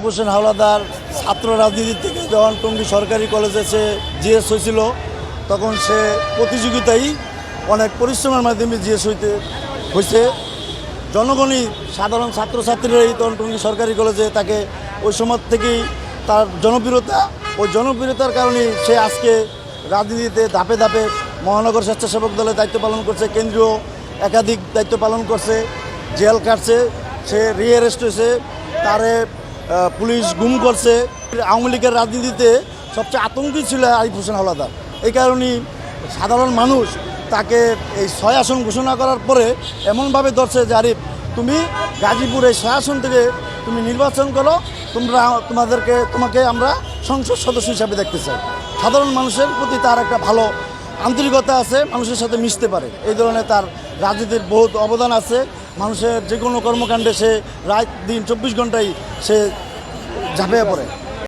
আরিফ হোসেন হাওলাদার ছাত্র রাজনীতি থেকে যখন টঙ্গী সরকারি কলেজে সে জিএস হয়েছিল, তখন সে প্রতিযোগিতায় অনেক পরিশ্রমের মাধ্যমে জিএস হয়েছে। জনগণই সাধারণ ছাত্রছাত্রীরাই তখন টঙ্গী সরকারি কলেজে তাকে ওই সময় থেকেই তার জনপ্রিয়তার কারণেই সে আজকে রাজনীতিতে ধাপে ধাপে মহানগর স্বেচ্ছাসেবক দলের দায়িত্ব পালন করছে, কেন্দ্রীয় একাধিক দায়িত্ব পালন করছে, জেল কাটছে, সে রিঅ্যারেস্ট হয়েছে, তারে পুলিশ গুম করছে। আওয়ামী লীগের রাজনীতিতে সবচেয়ে আতঙ্কিত ছিল আরিফ হোসেন হাওলাদার। এই কারণেই সাধারণ মানুষ তাকে এই 6 আসন ঘোষণা করার পরে এমনভাবে ধরছে যে আরিফ, তুমি গাজীপুর এই 6 আসন থেকে তুমি নির্বাচন করো, তোমাকে আমরা সংসদ সদস্য হিসাবে দেখতে চাই। সাধারণ মানুষের প্রতি তার একটা ভালো আন্তরিকতা আছে, মানুষের সাথে মিশতে পারে, এই ধরনের তার রাজনীতির বহুত অবদান আছে। মানুষের যে কোনো কর্মকাণ্ডে সে রাত দিন 24 ঘন্টায় সে ঝাঁপিয়ে পড়ে।